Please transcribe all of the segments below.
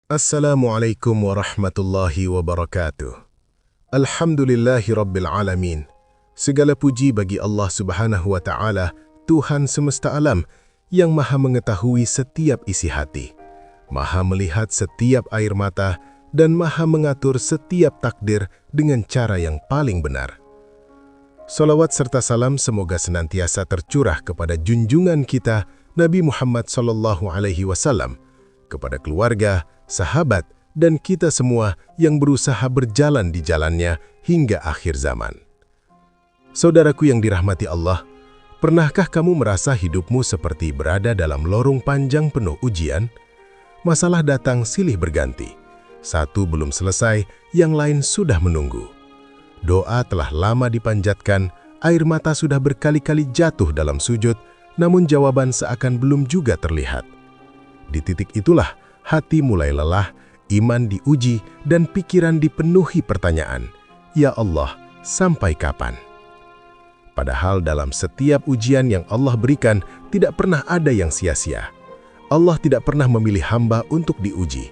Assalamualaikum warahmatullahi wabarakatuh. Alhamdulillahi rabbil alamin. Segala puji bagi Allah subhanahu wa ta'ala, Tuhan semesta alam, yang maha mengetahui setiap isi hati, maha melihat setiap air mata, dan maha mengatur setiap takdir dengan cara yang paling benar. Salawat serta salam semoga senantiasa tercurah kepada junjungan kita, Nabi Muhammad SAW, kepada keluarga, sahabat, dan kita semua yang berusaha berjalan di jalannya hingga akhir zaman. Saudaraku yang dirahmati Allah, pernahkah kamu merasa hidupmu seperti berada dalam lorong panjang penuh ujian? Masalah datang silih berganti. Satu belum selesai, yang lain sudah menunggu. Doa telah lama dipanjatkan, air mata sudah berkali-kali jatuh dalam sujud, namun jawaban seakan belum juga terlihat. Di titik itulah, hati mulai lelah, iman diuji, dan pikiran dipenuhi pertanyaan, "Ya Allah, sampai kapan?" Padahal dalam setiap ujian yang Allah berikan, tidak pernah ada yang sia-sia. Allah tidak pernah memilih hamba untuk diuji.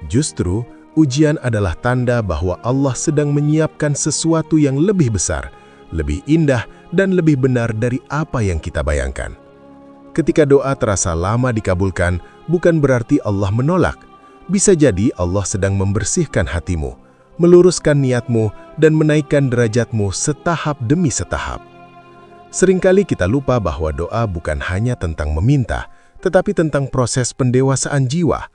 Justru, ujian adalah tanda bahwa Allah sedang menyiapkan sesuatu yang lebih besar, lebih indah, dan lebih benar dari apa yang kita bayangkan. Ketika doa terasa lama dikabulkan, bukan berarti Allah menolak. Bisa jadi Allah sedang membersihkan hatimu, meluruskan niatmu, dan menaikkan derajatmu setahap demi setahap. Seringkali kita lupa bahwa doa bukan hanya tentang meminta, tetapi tentang proses pendewasaan jiwa.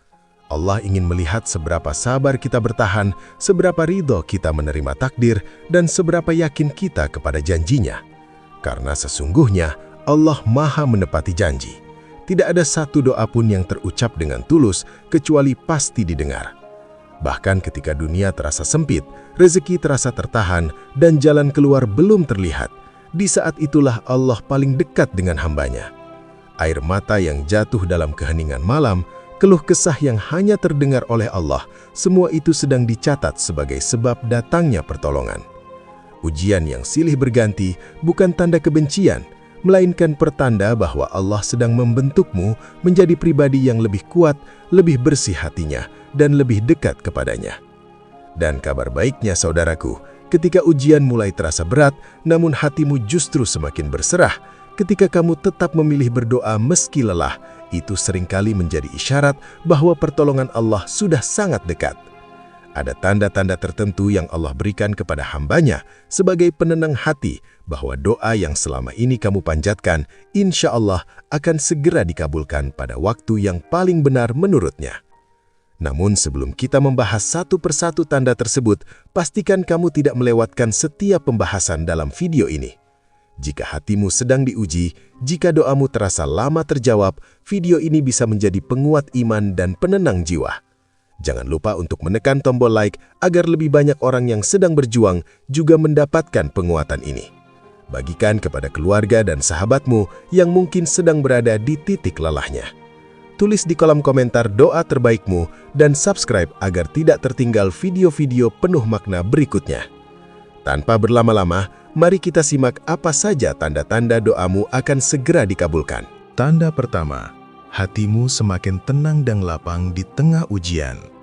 Allah ingin melihat seberapa sabar kita bertahan, seberapa ridho kita menerima takdir, dan seberapa yakin kita kepada janjinya. Karena sesungguhnya, Allah maha menepati janji. Tidak ada satu doa pun yang terucap dengan tulus, kecuali pasti didengar. Bahkan ketika dunia terasa sempit, rezeki terasa tertahan, dan jalan keluar belum terlihat, di saat itulah Allah paling dekat dengan hambanya. Air mata yang jatuh dalam keheningan malam, keluh kesah yang hanya terdengar oleh Allah, semua itu sedang dicatat sebagai sebab datangnya pertolongan. Ujian yang silih berganti bukan tanda kebencian, melainkan pertanda bahwa Allah sedang membentukmu menjadi pribadi yang lebih kuat, lebih bersih hatinya, dan lebih dekat kepadanya. Dan kabar baiknya saudaraku, ketika ujian mulai terasa berat, namun hatimu justru semakin berserah, ketika kamu tetap memilih berdoa meski lelah, itu seringkali menjadi isyarat bahwa pertolongan Allah sudah sangat dekat. Ada tanda-tanda tertentu yang Allah berikan kepada hambanya sebagai penenang hati bahwa doa yang selama ini kamu panjatkan, insya Allah akan segera dikabulkan pada waktu yang paling benar menurutnya. Namun sebelum kita membahas satu persatu tanda tersebut, pastikan kamu tidak melewatkan setiap pembahasan dalam video ini. Jika hatimu sedang diuji, jika doamu terasa lama terjawab, video ini bisa menjadi penguat iman dan penenang jiwa. Jangan lupa untuk menekan tombol like agar lebih banyak orang yang sedang berjuang juga mendapatkan penguatan ini. Bagikan kepada keluarga dan sahabatmu yang mungkin sedang berada di titik lelahnya. Tulis di kolom komentar doa terbaikmu dan subscribe agar tidak tertinggal video-video penuh makna berikutnya. Tanpa berlama-lama, mari kita simak apa saja tanda-tanda doamu akan segera dikabulkan. Tanda pertama, hatimu semakin tenang dan lapang di tengah ujian.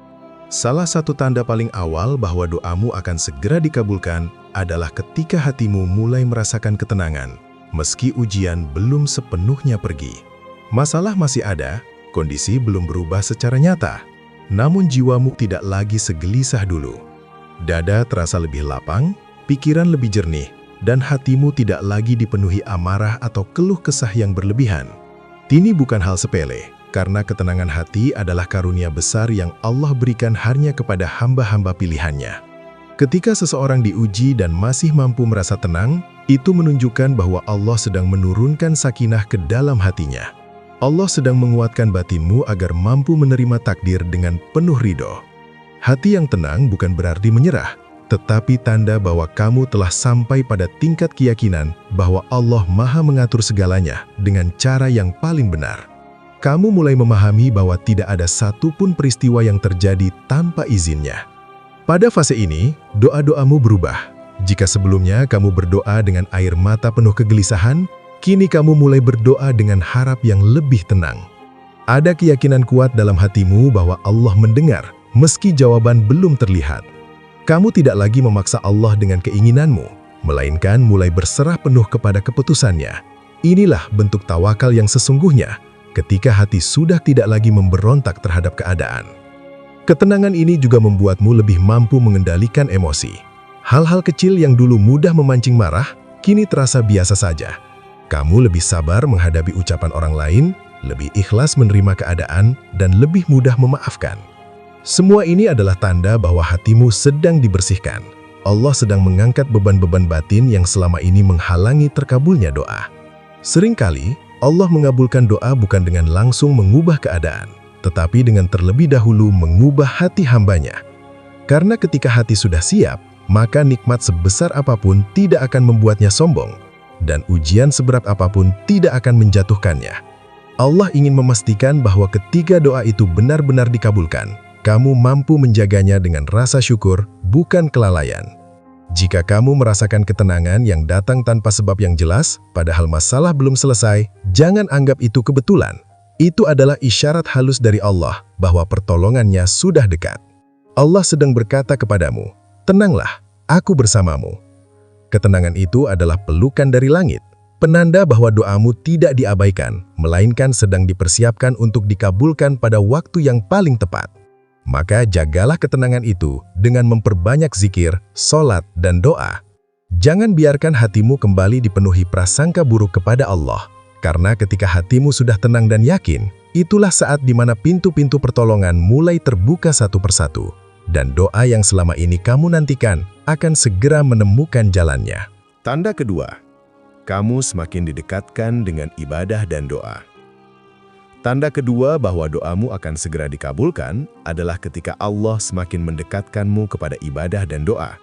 Salah satu tanda paling awal bahwa doamu akan segera dikabulkan adalah ketika hatimu mulai merasakan ketenangan, meski ujian belum sepenuhnya pergi. Masalah masih ada, kondisi belum berubah secara nyata, namun jiwamu tidak lagi segelisah dulu. Dada terasa lebih lapang, pikiran lebih jernih, dan hatimu tidak lagi dipenuhi amarah atau keluh kesah yang berlebihan. Ini bukan hal sepele, karena ketenangan hati adalah karunia besar yang Allah berikan hanya kepada hamba-hamba pilihannya. Ketika seseorang diuji dan masih mampu merasa tenang, itu menunjukkan bahwa Allah sedang menurunkan sakinah ke dalam hatinya. Allah sedang menguatkan batinmu agar mampu menerima takdir dengan penuh ridho. Hati yang tenang bukan berarti menyerah, tetapi tanda bahwa kamu telah sampai pada tingkat keyakinan bahwa Allah maha mengatur segalanya dengan cara yang paling benar. Kamu mulai memahami bahwa tidak ada satupun peristiwa yang terjadi tanpa izinnya. Pada fase ini, doa-doamu berubah. Jika sebelumnya kamu berdoa dengan air mata penuh kegelisahan, kini kamu mulai berdoa dengan harap yang lebih tenang. Ada keyakinan kuat dalam hatimu bahwa Allah mendengar meski jawaban belum terlihat. Kamu tidak lagi memaksa Allah dengan keinginanmu, melainkan mulai berserah penuh kepada keputusannya. Inilah bentuk tawakal yang sesungguhnya, ketika hati sudah tidak lagi memberontak terhadap keadaan. Ketenangan ini juga membuatmu lebih mampu mengendalikan emosi. Hal-hal kecil yang dulu mudah memancing marah, kini terasa biasa saja. Kamu lebih sabar menghadapi ucapan orang lain, lebih ikhlas menerima keadaan, dan lebih mudah memaafkan. Semua ini adalah tanda bahwa hatimu sedang dibersihkan. Allah sedang mengangkat beban-beban batin yang selama ini menghalangi terkabulnya doa. Seringkali, Allah mengabulkan doa bukan dengan langsung mengubah keadaan, tetapi dengan terlebih dahulu mengubah hati hambanya. Karena ketika hati sudah siap, maka nikmat sebesar apapun tidak akan membuatnya sombong, dan ujian seberat apapun tidak akan menjatuhkannya. Allah ingin memastikan bahwa ketika doa itu benar-benar dikabulkan, kamu mampu menjaganya dengan rasa syukur, bukan kelalaian. Jika kamu merasakan ketenangan yang datang tanpa sebab yang jelas, padahal masalah belum selesai, jangan anggap itu kebetulan. Itu adalah isyarat halus dari Allah bahwa pertolongannya sudah dekat. Allah sedang berkata kepadamu, "Tenanglah, aku bersamamu." Ketenangan itu adalah pelukan dari langit, penanda bahwa doamu tidak diabaikan, melainkan sedang dipersiapkan untuk dikabulkan pada waktu yang paling tepat. Maka jagalah ketenangan itu dengan memperbanyak zikir, sholat, dan doa. Jangan biarkan hatimu kembali dipenuhi prasangka buruk kepada Allah, karena ketika hatimu sudah tenang dan yakin, itulah saat di mana pintu-pintu pertolongan mulai terbuka satu persatu, dan doa yang selama ini kamu nantikan akan segera menemukan jalannya. Tanda kedua, kamu semakin didekatkan dengan ibadah dan doa. Tanda kedua bahwa doamu akan segera dikabulkan adalah ketika Allah semakin mendekatkanmu kepada ibadah dan doa.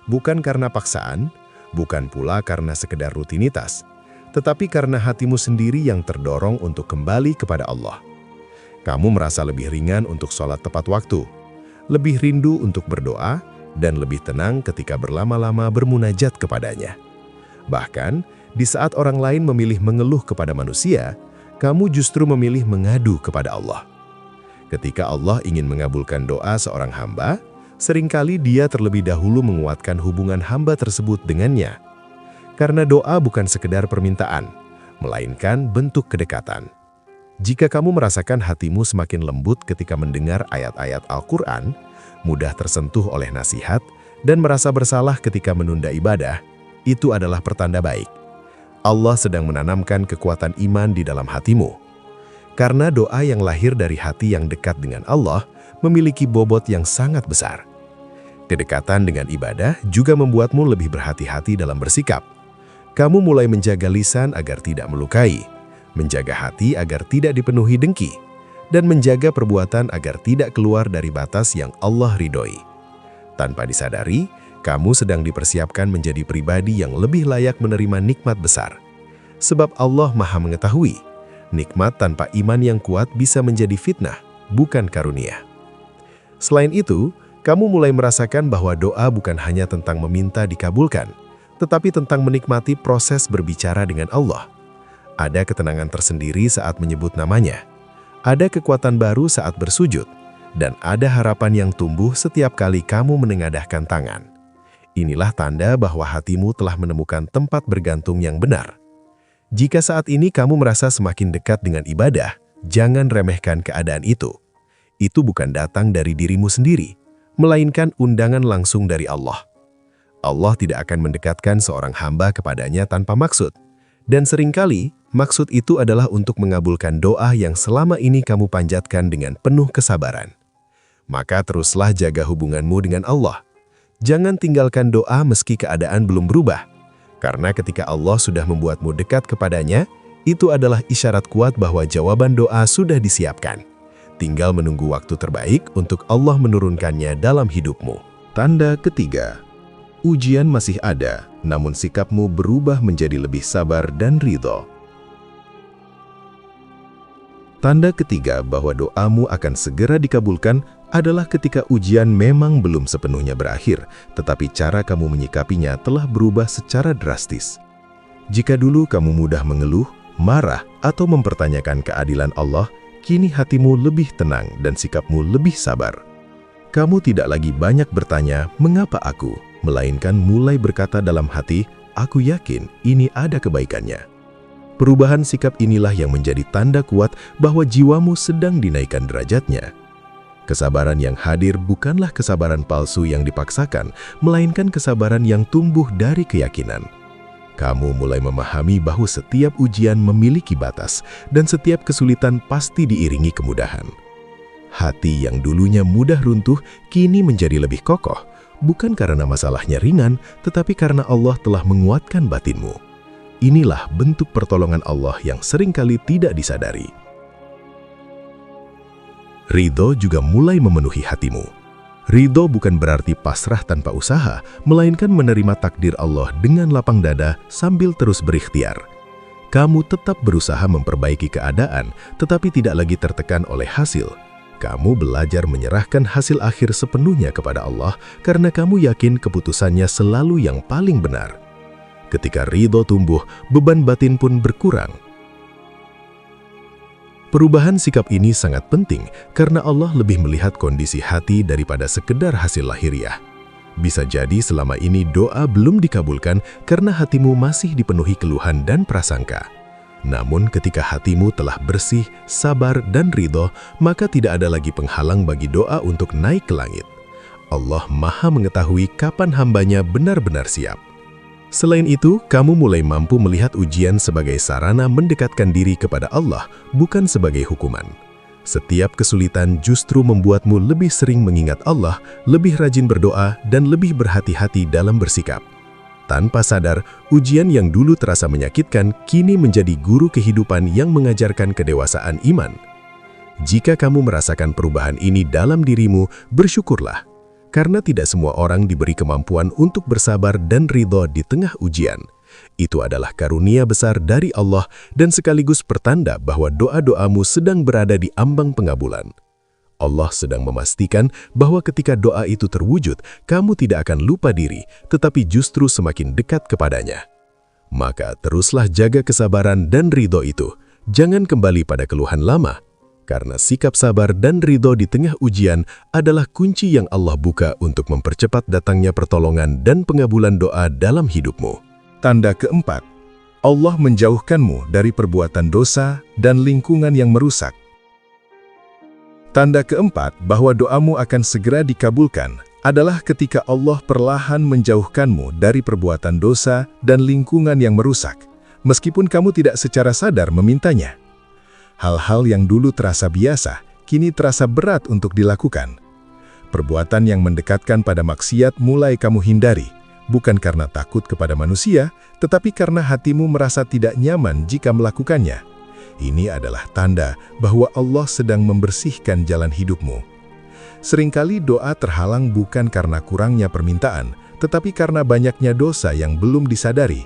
Bukan karena paksaan, bukan pula karena sekedar rutinitas, tetapi karena hatimu sendiri yang terdorong untuk kembali kepada Allah. Kamu merasa lebih ringan untuk sholat tepat waktu, lebih rindu untuk berdoa, dan lebih tenang ketika berlama-lama bermunajat kepadanya. Bahkan, di saat orang lain memilih mengeluh kepada manusia, kamu justru memilih mengadu kepada Allah. Ketika Allah ingin mengabulkan doa seorang hamba, seringkali Dia terlebih dahulu menguatkan hubungan hamba tersebut dengannya. Karena doa bukan sekedar permintaan, melainkan bentuk kedekatan. Jika kamu merasakan hatimu semakin lembut ketika mendengar ayat-ayat Al-Quran, mudah tersentuh oleh nasihat, dan merasa bersalah ketika menunda ibadah, itu adalah pertanda baik. Allah sedang menanamkan kekuatan iman di dalam hatimu. Karena doa yang lahir dari hati yang dekat dengan Allah memiliki bobot yang sangat besar. Kedekatan dengan ibadah juga membuatmu lebih berhati-hati dalam bersikap. Kamu mulai menjaga lisan agar tidak melukai, menjaga hati agar tidak dipenuhi dengki, dan menjaga perbuatan agar tidak keluar dari batas yang Allah ridhoi. Tanpa disadari, kamu sedang dipersiapkan menjadi pribadi yang lebih layak menerima nikmat besar. Sebab Allah Maha mengetahui, nikmat tanpa iman yang kuat bisa menjadi fitnah, bukan karunia. Selain itu, kamu mulai merasakan bahwa doa bukan hanya tentang meminta dikabulkan, tetapi tentang menikmati proses berbicara dengan Allah. Ada ketenangan tersendiri saat menyebut namanya. Ada kekuatan baru saat bersujud, dan ada harapan yang tumbuh setiap kali kamu menengadahkan tangan. Inilah tanda bahwa hatimu telah menemukan tempat bergantung yang benar. Jika saat ini kamu merasa semakin dekat dengan ibadah, jangan remehkan keadaan itu. Itu bukan datang dari dirimu sendiri, melainkan undangan langsung dari Allah. Allah tidak akan mendekatkan seorang hamba kepadanya tanpa maksud. Dan seringkali, maksud itu adalah untuk mengabulkan doa yang selama ini kamu panjatkan dengan penuh kesabaran. Maka teruslah jaga hubunganmu dengan Allah. Jangan tinggalkan doa meski keadaan belum berubah. Karena ketika Allah sudah membuatmu dekat kepadanya, itu adalah isyarat kuat bahwa jawaban doa sudah disiapkan. Tinggal menunggu waktu terbaik untuk Allah menurunkannya dalam hidupmu. Tanda ketiga, ujian masih ada, namun sikapmu berubah menjadi lebih sabar dan ridho. Tanda ketiga bahwa doamu akan segera dikabulkan adalah ketika ujian memang belum sepenuhnya berakhir, tetapi cara kamu menyikapinya telah berubah secara drastis. Jika dulu kamu mudah mengeluh, marah, atau mempertanyakan keadilan Allah, kini hatimu lebih tenang dan sikapmu lebih sabar. kamu tidak lagi banyak bertanya, "Mengapa aku?" melainkan mulai berkata dalam hati, "Aku yakin ini ada kebaikannya." Perubahan sikap inilah yang menjadi tanda kuat bahwa jiwamu sedang dinaikkan derajatnya. Kesabaran yang hadir bukanlah kesabaran palsu yang dipaksakan, melainkan kesabaran yang tumbuh dari keyakinan. Kamu mulai memahami bahwa setiap ujian memiliki batas, dan setiap kesulitan pasti diiringi kemudahan. Hati yang dulunya mudah runtuh, kini menjadi lebih kokoh, bukan karena masalahnya ringan, tetapi karena Allah telah menguatkan batinmu. Inilah bentuk pertolongan Allah yang seringkali tidak disadari. Ridho juga mulai memenuhi hatimu. Ridho bukan berarti pasrah tanpa usaha, melainkan menerima takdir Allah dengan lapang dada sambil terus berikhtiar. Kamu tetap berusaha memperbaiki keadaan, tetapi tidak lagi tertekan oleh hasil. Kamu belajar menyerahkan hasil akhir sepenuhnya kepada Allah karena kamu yakin keputusannya selalu yang paling benar. Ketika ridho tumbuh, beban batin pun berkurang. Perubahan sikap ini sangat penting karena Allah lebih melihat kondisi hati daripada sekedar hasil lahiriah. Bisa jadi selama ini doa belum dikabulkan karena hatimu masih dipenuhi keluhan dan prasangka. Namun ketika hatimu telah bersih, sabar, dan ridho, maka tidak ada lagi penghalang bagi doa untuk naik ke langit. Allah Maha mengetahui kapan hambanya benar-benar siap. Selain itu, kamu mulai mampu melihat ujian sebagai sarana mendekatkan diri kepada Allah, bukan sebagai hukuman. Setiap kesulitan justru membuatmu lebih sering mengingat Allah, lebih rajin berdoa, dan lebih berhati-hati dalam bersikap. Tanpa sadar, ujian yang dulu terasa menyakitkan kini menjadi guru kehidupan yang mengajarkan kedewasaan iman. Jika kamu merasakan perubahan ini dalam dirimu, bersyukurlah. Karena tidak semua orang diberi kemampuan untuk bersabar dan ridho di tengah ujian. Itu adalah karunia besar dari Allah dan sekaligus pertanda bahwa doa-doamu sedang berada di ambang pengabulan. Allah sedang memastikan bahwa ketika doa itu terwujud, kamu tidak akan lupa diri, tetapi justru semakin dekat kepadanya. Maka teruslah jaga kesabaran dan ridho itu. Jangan kembali pada keluhan lama. Karena sikap sabar dan ridho di tengah ujian adalah kunci yang Allah buka untuk mempercepat datangnya pertolongan dan pengabulan doa dalam hidupmu. Tanda keempat, Allah menjauhkanmu dari perbuatan dosa dan lingkungan yang merusak. Tanda keempat bahwa doamu akan segera dikabulkan adalah ketika Allah perlahan menjauhkanmu dari perbuatan dosa dan lingkungan yang merusak, meskipun kamu tidak secara sadar memintanya. Hal-hal yang dulu terasa biasa, kini terasa berat untuk dilakukan. Perbuatan yang mendekatkan pada maksiat mulai kamu hindari, bukan karena takut kepada manusia, tetapi karena hatimu merasa tidak nyaman jika melakukannya. Ini adalah tanda bahwa Allah sedang membersihkan jalan hidupmu. Seringkali doa terhalang bukan karena kurangnya permintaan, tetapi karena banyaknya dosa yang belum disadari.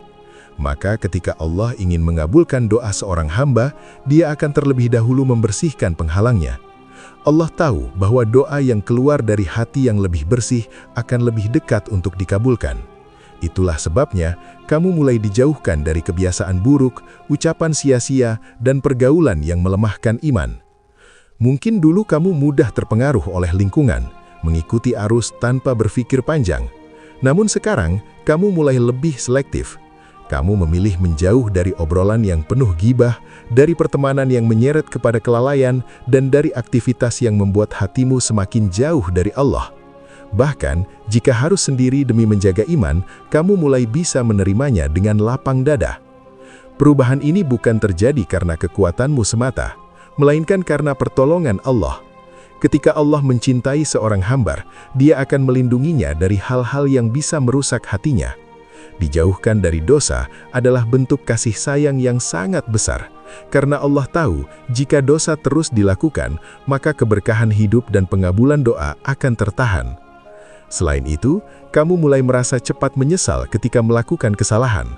Maka ketika Allah ingin mengabulkan doa seorang hamba, Dia akan terlebih dahulu membersihkan penghalangnya. Allah tahu bahwa doa yang keluar dari hati yang lebih bersih akan lebih dekat untuk dikabulkan. Itulah sebabnya kamu mulai dijauhkan dari kebiasaan buruk, ucapan sia-sia, dan pergaulan yang melemahkan iman. Mungkin dulu kamu mudah terpengaruh oleh lingkungan, mengikuti arus tanpa berpikir panjang. Namun sekarang, kamu mulai lebih selektif. Kamu memilih menjauh dari obrolan yang penuh gibah, dari pertemanan yang menyeret kepada kelalaian, dan dari aktivitas yang membuat hatimu semakin jauh dari Allah. Bahkan, jika harus sendiri demi menjaga iman, kamu mulai bisa menerimanya dengan lapang dada. Perubahan ini bukan terjadi karena kekuatanmu semata, melainkan karena pertolongan Allah. Ketika Allah mencintai seorang hamba, Dia akan melindunginya dari hal-hal yang bisa merusak hatinya. Dijauhkan dari dosa adalah bentuk kasih sayang yang sangat besar, karena Allah tahu jika dosa terus dilakukan, maka keberkahan hidup dan pengabulan doa akan tertahan. Selain itu, kamu mulai merasa cepat menyesal ketika melakukan kesalahan.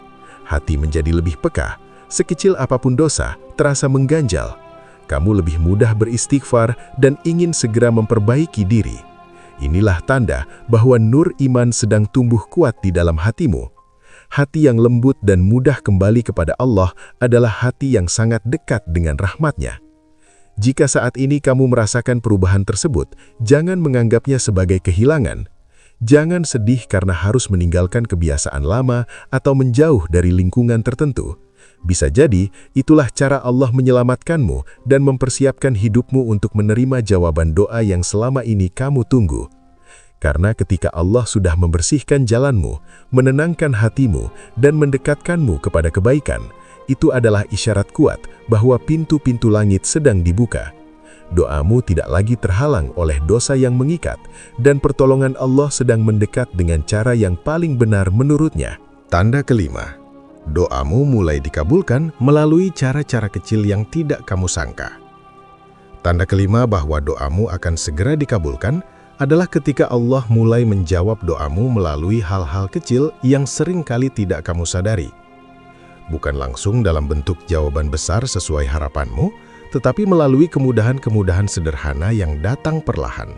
Hati menjadi lebih peka, sekecil apapun dosa terasa mengganjal. Kamu lebih mudah beristighfar dan ingin segera memperbaiki diri. Inilah tanda bahwa nur iman sedang tumbuh kuat di dalam hatimu. Hati yang lembut dan mudah kembali kepada Allah adalah hati yang sangat dekat dengan rahmat-Nya. Jika saat ini kamu merasakan perubahan tersebut, jangan menganggapnya sebagai kehilangan. Jangan sedih karena harus meninggalkan kebiasaan lama atau menjauh dari lingkungan tertentu. Bisa jadi, itulah cara Allah menyelamatkanmu dan mempersiapkan hidupmu untuk menerima jawaban doa yang selama ini kamu tunggu. Karena ketika Allah sudah membersihkan jalanmu, menenangkan hatimu, dan mendekatkanmu kepada kebaikan, itu adalah isyarat kuat bahwa pintu-pintu langit sedang dibuka. Doamu tidak lagi terhalang oleh dosa yang mengikat, dan pertolongan Allah sedang mendekat dengan cara yang paling benar menurutnya. Tanda kelima, doamu mulai dikabulkan melalui cara-cara kecil yang tidak kamu sangka. Tanda kelima bahwa doamu akan segera dikabulkan adalah ketika Allah mulai menjawab doamu melalui hal-hal kecil yang sering kali tidak kamu sadari. Bukan langsung dalam bentuk jawaban besar sesuai harapanmu, tetapi melalui kemudahan-kemudahan sederhana yang datang perlahan.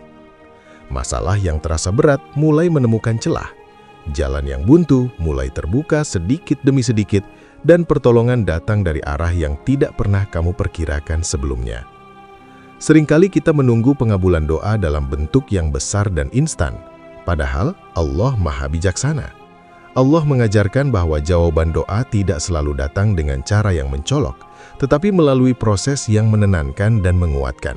Masalah yang terasa berat mulai menemukan celah. Jalan yang buntu mulai terbuka sedikit demi sedikit, dan pertolongan datang dari arah yang tidak pernah kamu perkirakan sebelumnya. Seringkali kita menunggu pengabulan doa dalam bentuk yang besar dan instan, padahal Allah Maha Bijaksana. Allah mengajarkan bahwa jawaban doa tidak selalu datang dengan cara yang mencolok, tetapi melalui proses yang menenangkan dan menguatkan.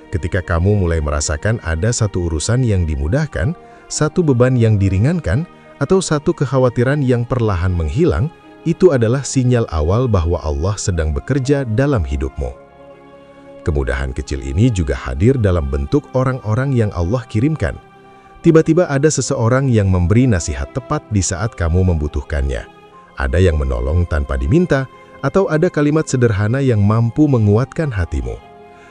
Ketika kamu mulai merasakan ada satu urusan yang dimudahkan, satu beban yang diringankan, atau satu kekhawatiran yang perlahan menghilang, itu adalah sinyal awal bahwa Allah sedang bekerja dalam hidupmu. Kemudahan kecil ini juga hadir dalam bentuk orang-orang yang Allah kirimkan. Tiba-tiba ada seseorang yang memberi nasihat tepat di saat kamu membutuhkannya. Ada yang menolong tanpa diminta, atau ada kalimat sederhana yang mampu menguatkan hatimu.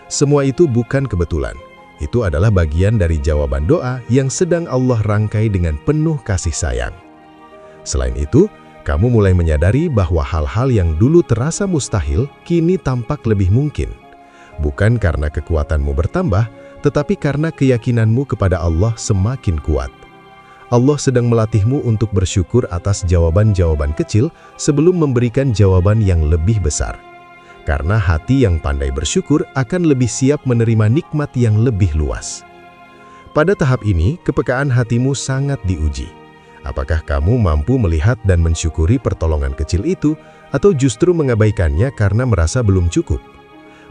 Semua itu bukan kebetulan. Itu adalah bagian dari jawaban doa yang sedang Allah rangkai dengan penuh kasih sayang. Selain itu, kamu mulai menyadari bahwa hal-hal yang dulu terasa mustahil kini tampak lebih mungkin. Bukan karena kekuatanmu bertambah, tetapi karena keyakinanmu kepada Allah semakin kuat. Allah sedang melatihmu untuk bersyukur atas jawaban-jawaban kecil sebelum memberikan jawaban yang lebih besar. Karena hati yang pandai bersyukur akan lebih siap menerima nikmat yang lebih luas. Pada tahap ini, kepekaan hatimu sangat diuji. Apakah kamu mampu melihat dan mensyukuri pertolongan kecil itu, atau justru mengabaikannya karena merasa belum cukup?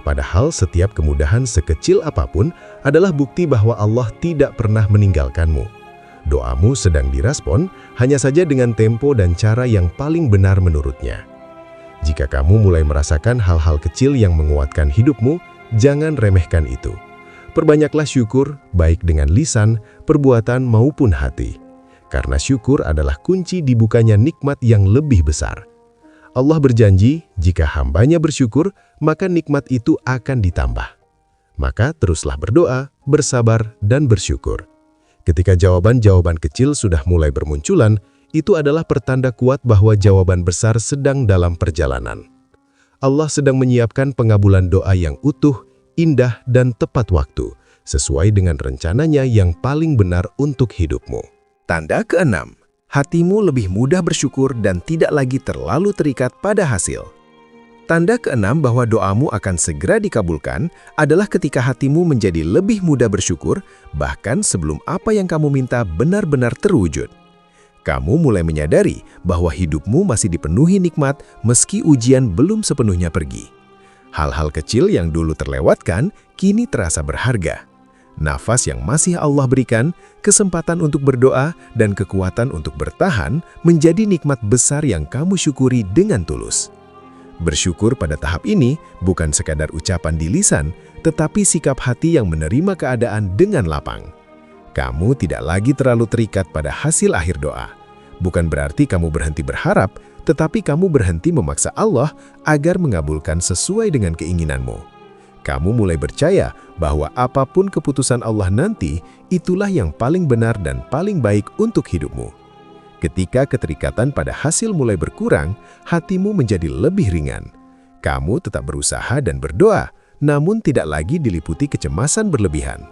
Padahal setiap kemudahan sekecil apapun adalah bukti bahwa Allah tidak pernah meninggalkanmu. Doamu sedang direspon, hanya saja dengan tempo dan cara yang paling benar menurutnya. Jika kamu mulai merasakan hal-hal kecil yang menguatkan hidupmu, jangan remehkan itu. Perbanyaklah syukur, baik dengan lisan, perbuatan maupun hati. Karena syukur adalah kunci dibukanya nikmat yang lebih besar. Allah berjanji, jika hambanya bersyukur, maka nikmat itu akan ditambah. Maka teruslah berdoa, bersabar, dan bersyukur. Ketika jawaban-jawaban kecil sudah mulai bermunculan, itu adalah pertanda kuat bahwa jawaban besar sedang dalam perjalanan. Allah sedang menyiapkan pengabulan doa yang utuh, indah, dan tepat waktu, sesuai dengan rencananya yang paling benar untuk hidupmu. Tanda keenam, hatimu lebih mudah bersyukur dan tidak lagi terlalu terikat pada hasil. Tanda keenam bahwa doamu akan segera dikabulkan adalah ketika hatimu menjadi lebih mudah bersyukur, bahkan sebelum apa yang kamu minta benar-benar terwujud. Kamu mulai menyadari bahwa hidupmu masih dipenuhi nikmat meski ujian belum sepenuhnya pergi. Hal-hal kecil yang dulu terlewatkan kini terasa berharga. Nafas yang masih Allah berikan, kesempatan untuk berdoa, dan kekuatan untuk bertahan menjadi nikmat besar yang kamu syukuri dengan tulus. Bersyukur pada tahap ini bukan sekadar ucapan di lisan, tetapi sikap hati yang menerima keadaan dengan lapang. Kamu tidak lagi terlalu terikat pada hasil akhir doa. Bukan berarti kamu berhenti berharap, tetapi kamu berhenti memaksa Allah agar mengabulkan sesuai dengan keinginanmu. Kamu mulai percaya bahwa apapun keputusan Allah nanti, itulah yang paling benar dan paling baik untuk hidupmu. Ketika keterikatan pada hasil mulai berkurang, hatimu menjadi lebih ringan. Kamu tetap berusaha dan berdoa, namun tidak lagi diliputi kecemasan berlebihan.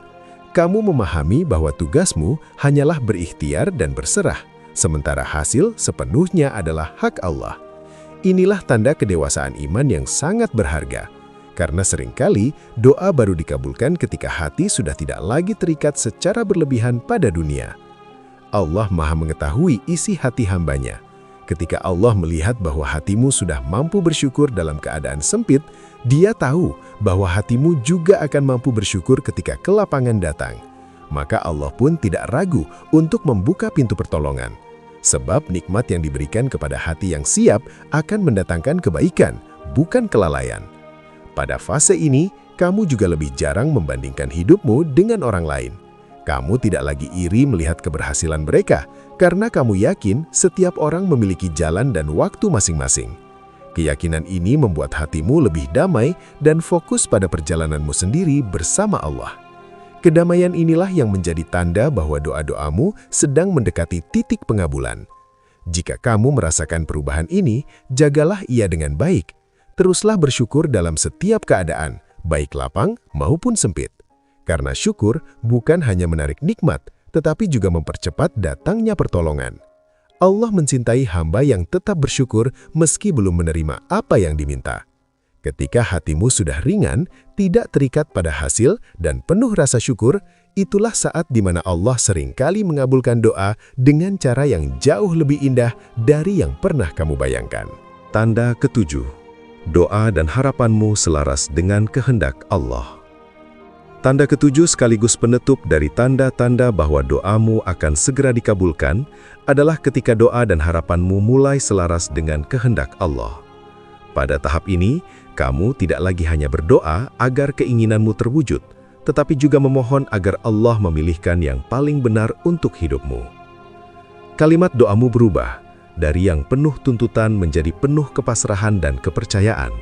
Kamu memahami bahwa tugasmu hanyalah berikhtiar dan berserah, sementara hasil sepenuhnya adalah hak Allah. Inilah tanda kedewasaan iman yang sangat berharga. Karena seringkali doa baru dikabulkan ketika hati sudah tidak lagi terikat secara berlebihan pada dunia. Allah Maha mengetahui isi hati hambanya. Ketika Allah melihat bahwa hatimu sudah mampu bersyukur dalam keadaan sempit, Dia tahu bahwa hatimu juga akan mampu bersyukur ketika kelapangan datang. Maka Allah pun tidak ragu untuk membuka pintu pertolongan. Sebab nikmat yang diberikan kepada hati yang siap akan mendatangkan kebaikan, bukan kelalaian. Pada fase ini, kamu juga lebih jarang membandingkan hidupmu dengan orang lain. Kamu tidak lagi iri melihat keberhasilan mereka, karena kamu yakin setiap orang memiliki jalan dan waktu masing-masing. Keyakinan ini membuat hatimu lebih damai dan fokus pada perjalananmu sendiri bersama Allah. Kedamaian inilah yang menjadi tanda bahwa doa-doamu sedang mendekati titik pengabulan. Jika kamu merasakan perubahan ini, jagalah ia dengan baik. Teruslah bersyukur dalam setiap keadaan, baik lapang maupun sempit. Karena syukur bukan hanya menarik nikmat, tetapi juga mempercepat datangnya pertolongan. Allah mencintai hamba yang tetap bersyukur meski belum menerima apa yang diminta. Ketika hatimu sudah ringan, tidak terikat pada hasil, dan penuh rasa syukur, itulah saat di mana Allah seringkali mengabulkan doa dengan cara yang jauh lebih indah dari yang pernah kamu bayangkan. Tanda ketujuh, doa dan harapanmu selaras dengan kehendak Allah. Tanda ketujuh sekaligus penutup dari tanda-tanda bahwa doamu akan segera dikabulkan adalah ketika doa dan harapanmu mulai selaras dengan kehendak Allah. Pada tahap ini, kamu tidak lagi hanya berdoa agar keinginanmu terwujud, tetapi juga memohon agar Allah memilihkan yang paling benar untuk hidupmu. Kalimat doamu berubah dari yang penuh tuntutan menjadi penuh kepasrahan dan kepercayaan.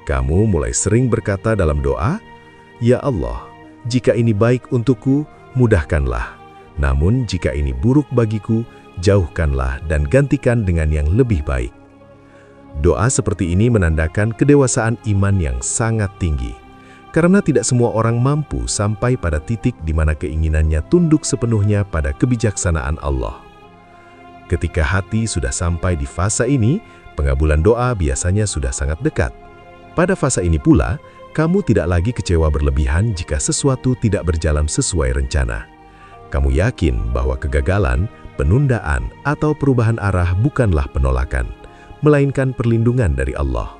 Kamu mulai sering berkata dalam doa, "Ya Allah, jika ini baik untukku, mudahkanlah. Namun jika ini buruk bagiku, jauhkanlah dan gantikan dengan yang lebih baik." Doa seperti ini menandakan kedewasaan iman yang sangat tinggi. Karena tidak semua orang mampu sampai pada titik di mana keinginannya tunduk sepenuhnya pada kebijaksanaan Allah. Ketika hati sudah sampai di fase ini, pengabulan doa biasanya sudah sangat dekat. Pada fase ini pula, kamu tidak lagi kecewa berlebihan jika sesuatu tidak berjalan sesuai rencana. Kamu yakin bahwa kegagalan, penundaan, atau perubahan arah bukanlah penolakan, melainkan perlindungan dari Allah.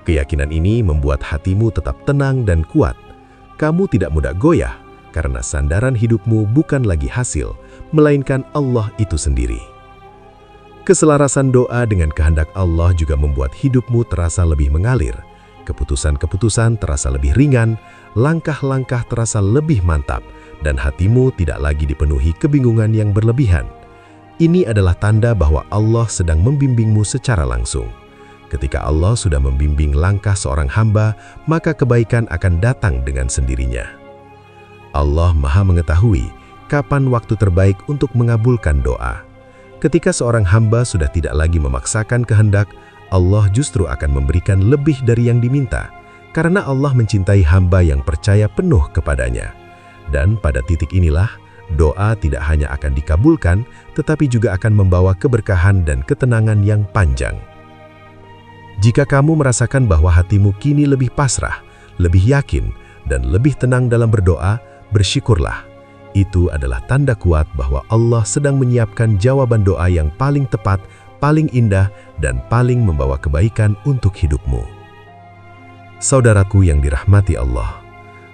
Keyakinan ini membuat hatimu tetap tenang dan kuat. Kamu tidak mudah goyah, karena sandaran hidupmu bukan lagi hasil, melainkan Allah itu sendiri. Keselarasan doa dengan kehendak Allah juga membuat hidupmu terasa lebih mengalir. Keputusan-keputusan terasa lebih ringan, langkah-langkah terasa lebih mantap, dan hatimu tidak lagi dipenuhi kebingungan yang berlebihan. Ini adalah tanda bahwa Allah sedang membimbingmu secara langsung. Ketika Allah sudah membimbing langkah seorang hamba, maka kebaikan akan datang dengan sendirinya. Allah Maha mengetahui kapan waktu terbaik untuk mengabulkan doa. Ketika seorang hamba sudah tidak lagi memaksakan kehendak, Allah justru akan memberikan lebih dari yang diminta, karena Allah mencintai hamba yang percaya penuh kepadanya. Dan pada titik inilah, doa tidak hanya akan dikabulkan, tetapi juga akan membawa keberkahan dan ketenangan yang panjang. Jika kamu merasakan bahwa hatimu kini lebih pasrah, lebih yakin, dan lebih tenang dalam berdoa, bersyukurlah. Itu adalah tanda kuat bahwa Allah sedang menyiapkan jawaban doa yang paling tepat, paling indah, dan paling membawa kebaikan untuk hidupmu. Saudaraku yang dirahmati Allah,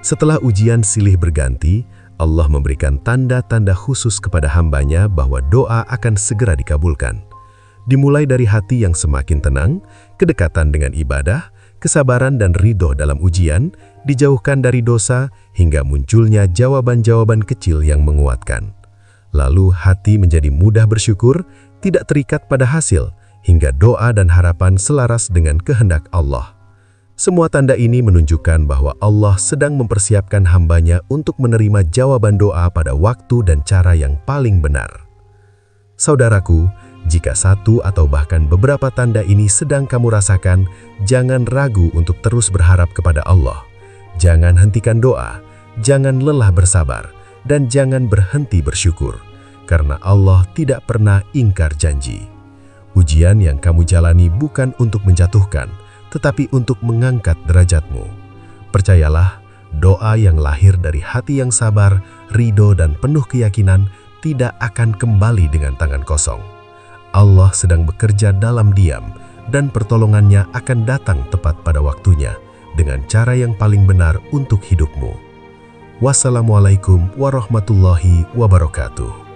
setelah ujian silih berganti, Allah memberikan tanda-tanda khusus kepada hambanya bahwa doa akan segera dikabulkan. Dimulai dari hati yang semakin tenang, kedekatan dengan ibadah, kesabaran dan ridho dalam ujian, dijauhkan dari dosa, hingga munculnya jawaban-jawaban kecil yang menguatkan. Lalu hati menjadi mudah bersyukur, tidak terikat pada hasil, hingga doa dan harapan selaras dengan kehendak Allah. Semua tanda ini menunjukkan bahwa Allah sedang mempersiapkan hambanya untuk menerima jawaban doa pada waktu dan cara yang paling benar. Saudaraku, jika satu atau bahkan beberapa tanda ini sedang kamu rasakan, jangan ragu untuk terus berharap kepada Allah. Jangan hentikan doa, jangan lelah bersabar, dan jangan berhenti bersyukur, karena Allah tidak pernah ingkar janji. Ujian yang kamu jalani bukan untuk menjatuhkan, tetapi untuk mengangkat derajatmu. Percayalah, doa yang lahir dari hati yang sabar, ridho dan penuh keyakinan tidak akan kembali dengan tangan kosong. Allah sedang bekerja dalam diam, dan pertolongannya akan datang tepat pada waktunya, dengan cara yang paling benar untuk hidupmu. Wassalamualaikum warahmatullahi wabarakatuh.